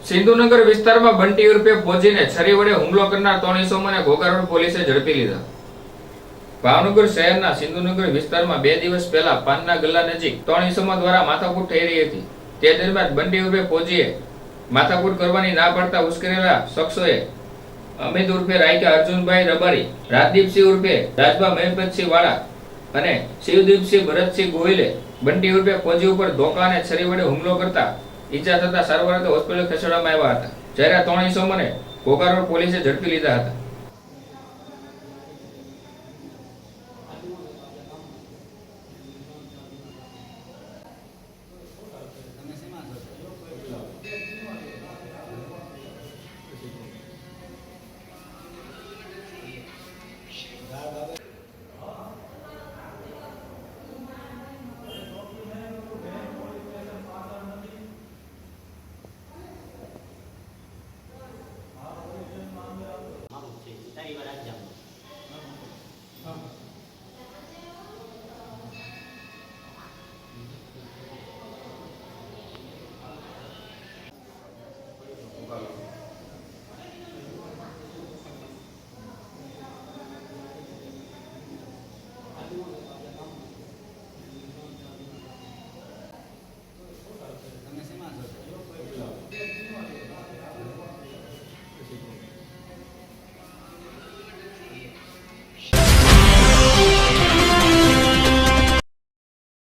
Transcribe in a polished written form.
સિંધુનગર વિસ્તારમાં બંટી ઉર્ફે ફોજીને છરી વડે હુમલો કરનાર 3 ઇસમોને ઘોઘા રોડ પોલીસે ઝડપી લીધા. ભાવનગર શહેરના સિંધુનગર વિસ્તારમાં 2 દિવસ પહેલા પાનના ગલ્લા નજીક 3 ઇસમો દ્વારા માથાકૂટ થઈ રહી હતી. તે દરમિયાન બંટી ઉર્ફે ફોજીએ માથાકૂટ કરવાની ના પાડતા ઉશ્કેરેલા શખ્સોએ અમિત ઉર્ફે રાયકા અર્જુનભાઈ રબારી, રાજદીપસિંહ ઉર્ફે રાજભા મહેશભાઈ વાળા અને શિવદીપસિંહ ભરતસિંહ ગોહિલે બંટી ઉર્ફે ફોજી ઉપર ધોકા અને છરી વડે હુમલો કરતા ઈજા થતા સારવાર અર્થે હોસ્પિટલ ખસેડવામાં આવ્યા હતા. જ્યારે આ 3 ઇસમોને ઘોઘા રોડ પોલીસે ઝડપી લીધા હતા.